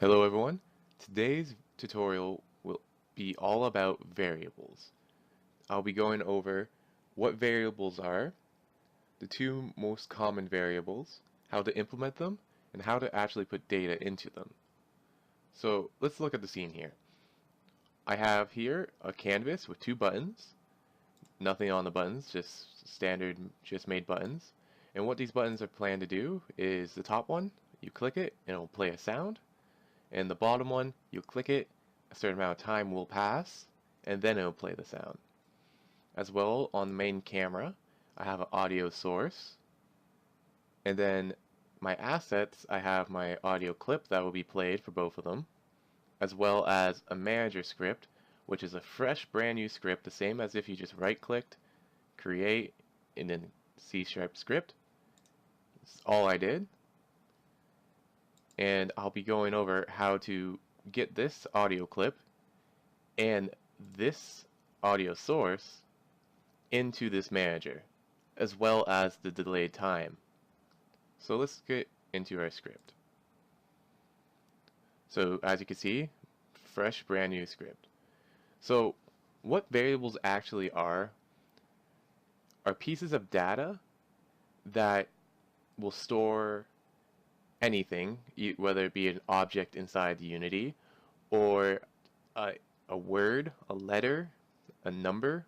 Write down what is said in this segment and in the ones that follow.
Hello everyone. Today's tutorial will be all about variables. I'll be going over what variables are, the two most common variables, how to implement them, and how to actually put data into them. So let's look at the scene here. I have here a canvas with two buttons, nothing on the buttons, just standard just made buttons. And what these buttons are planned to do is the top one, you click it and it'll play a sound. And the bottom one, you click it, a certain amount of time will pass, and then it'll play the sound. As well, on the main camera, I have an audio source, and then my assets, I have my audio clip that will be played for both of them, as well as a manager script, which is a fresh, brand new script, the same as if you just right-clicked, create, and then C# script. That's all I did. And I'll be going over how to get this audio clip and this audio source into this manager, as well as the delayed time. So let's get into our script. So as you can see, fresh, brand new script. So what variables actually are pieces of data that will store anything, whether it be an object inside the Unity, or a word, a letter, a number,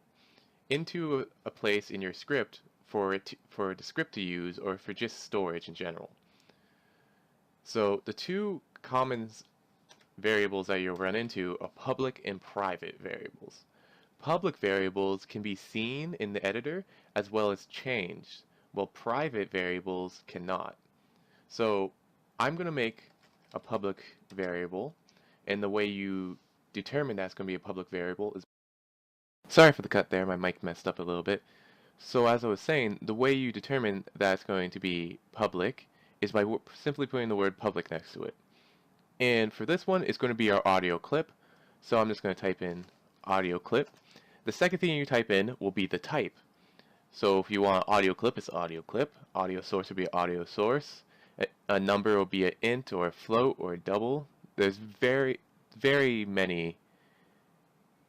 into a place in your script for the script to use, or for just storage in general. So the two common variables that you'll run into are public and private variables. Public variables can be seen in the editor as well as changed, while private variables cannot. So I'm going to make a public variable, and the way you determine that's going to be a public variable is... Sorry for the cut there, my mic messed up a little bit. So as I was saying, the way you determine that's going to be public is by simply putting the word public next to it. And for this one, it's going to be our audio clip. So I'm just going to type in audio clip. The second thing you type in will be the type. So if you want audio clip, it's audio clip. Audio source will be audio source. A number will be an int or a float or a double. There's very many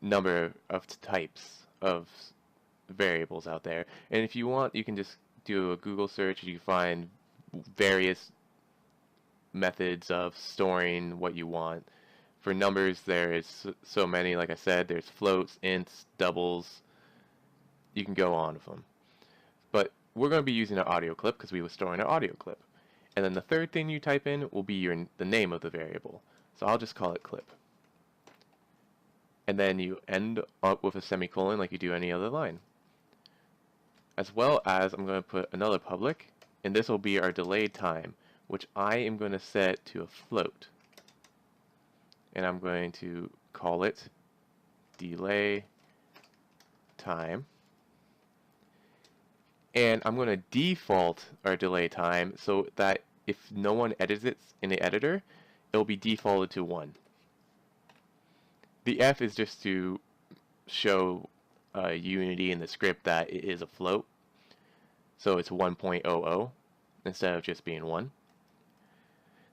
number of types of variables out there. And if you want, you can just do a Google search and you find various methods of storing what you want. For numbers, there is so many. Like I said, there's floats, ints, doubles. You can go on with them. But we're going to be using an audio clip because we were storing an audio clip. And then the third thing you type in will be the name of the variable. So I'll just call it clip. And then you end up with a semicolon like you do any other line. As well as I'm going to put another public, and this will be our delayed time, which I am going to set to a float. And I'm going to call it delay time. And I'm going to default our delay time so that if no one edits it in the editor, it'll be defaulted to 1. The F is just to show Unity in the script that it is a float. So it's 1.00 instead of just being 1.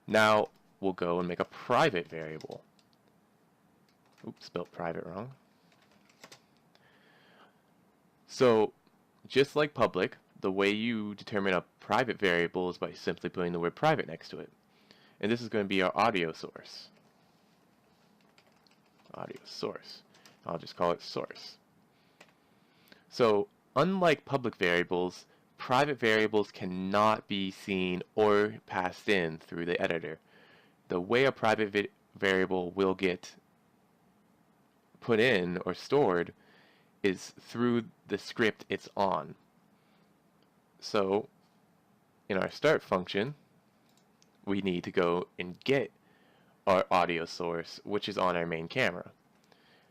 Now we'll go and make a private variable. Oops, spelled private wrong. So just like public, the way you determine a private variable is by simply putting the word private next to it. And this is going to be our audio source. Audio source. I'll just call it source. So unlike public variables, private variables cannot be seen or passed in through the editor. The way a private variable will get put in or stored is through the script it's on. So in our start function, we need to go and get our audio source, which is on our main camera.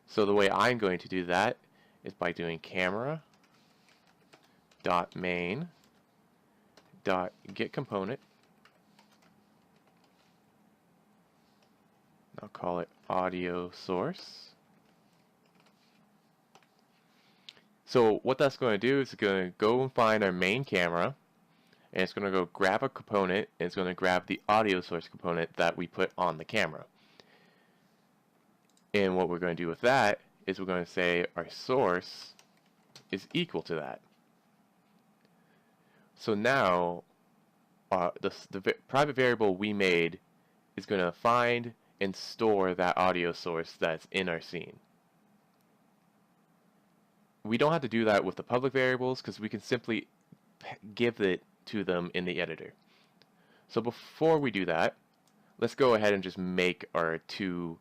So the way I'm going to do that is by doing camera.main.getComponent. I'll call it audio source. So what that's going to do is going to go and find our main camera, and it's going to go grab a component, and it's going to grab the audio source component that we put on the camera. And what we're going to do with that is we're going to say our source is equal to that. So now the private variable we made is going to find and store that audio source that's in our scene. We don't have to do that with the public variables because we can simply give it to them in the editor. So before we do that, let's go ahead and just make our two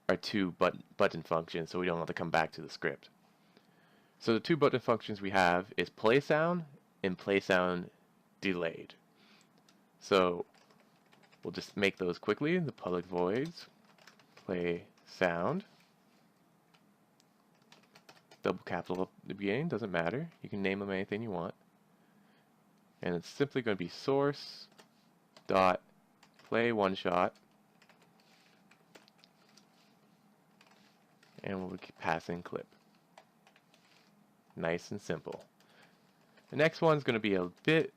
button functions so we don't have to come back to the script. So the two button functions we have is play sound and play sound delayed. So we'll just make those quickly. The public voids play sound, double capital at the beginning, doesn't matter. You can name them anything you want. And it's simply going to be source dot play one shot, and we'll pass in clip. Nice and simple. The next one's going to be a bit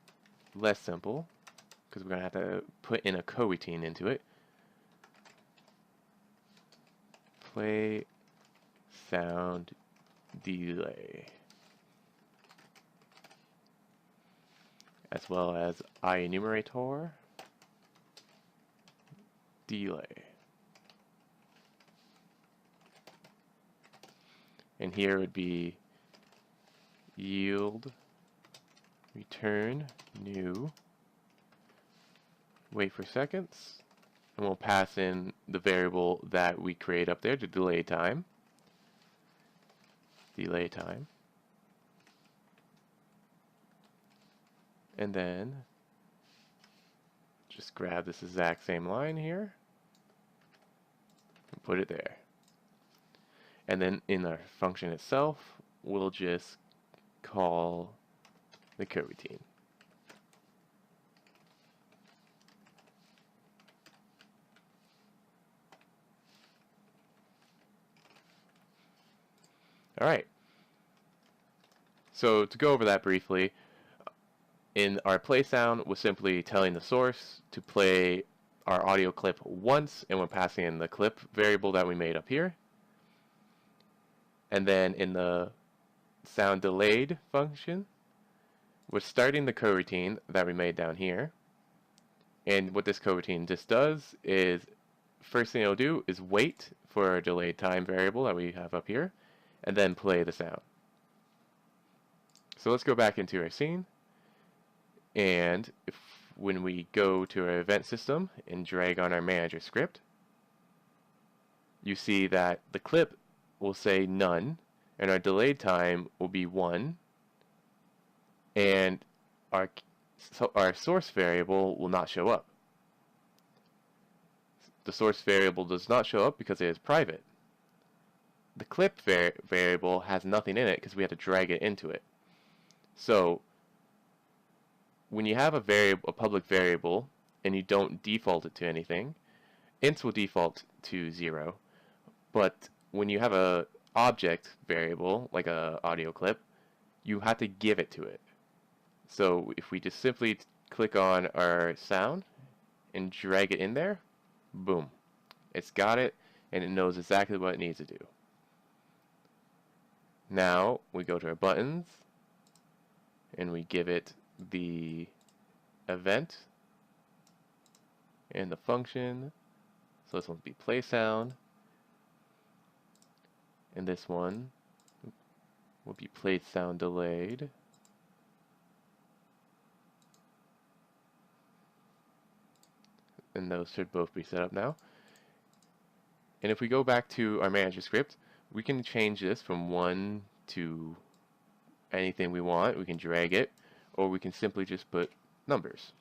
less simple because we're going to have to put in a coroutine into it. Play sound delay, as well as enumerator delay. And here would be yield return new, wait for seconds, and we'll pass in the variable that we create up there, the delay time. And then just grab this exact same line here and put it there. And then in our function itself, we'll just call the coroutine. Alright, so to go over that briefly, in our play sound, we're simply telling the source to play our audio clip once, and we're passing in the clip variable that we made up here. And then in the sound delayed function, we're starting the coroutine that we made down here. And what this coroutine just does is, first thing it'll do is wait for our delayed time variable that we have up here, and then play the sound. So let's go back into our scene, and when we go to our event system and drag on our manager script, you see that the clip will say none, and our delayed time will be 1, and our source variable will not show up. The source variable does not show up because it is private. The clip variable has nothing in it because we had to drag it into it. So when you have a public variable and you don't default it to anything, ints will default to 0. But when you have a object variable, like a audio clip, you have to give it to it. So if we just simply click on our sound and drag it in there, boom, it's got it, and it knows exactly what it needs to do. Now we go to our buttons and we give it the event and the function. So this one will be play sound, and this one will be play sound delayed. And those should both be set up now. And if we go back to our manager script, we can change this from 1 to anything we want. We can drag it, or we can simply just put numbers.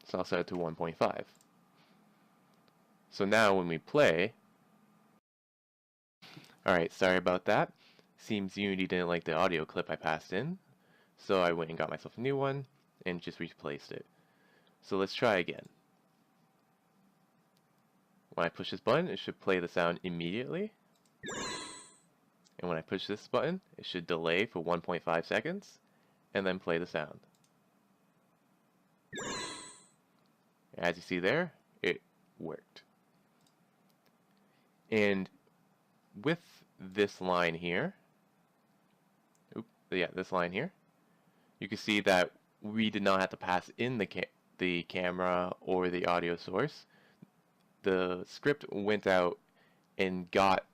So I'll set it to 1.5. So now when we play, alright, sorry about that. Seems Unity didn't like the audio clip I passed in, so I went and got myself a new one and just replaced it. So let's try again. When I push this button, it should play the sound immediately. And when I push this button, it should delay for 1.5 seconds and then play the sound. As you see there, it worked. And with this line here, this line here, you can see that we did not have to pass in the camera or the audio source. The script went out and got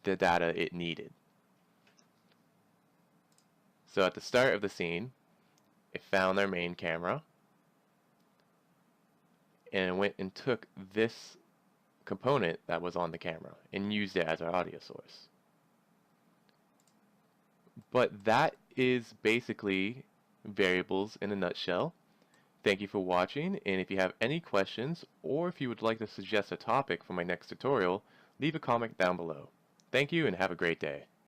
the data it needed. So at the start of the scene, it found our main camera and it went and took this component that was on the camera and used it as our audio source. But that is basically variables in a nutshell. Thank you for watching, and if you have any questions or if you would like to suggest a topic for my next tutorial, leave a comment down below. Thank you and have a great day.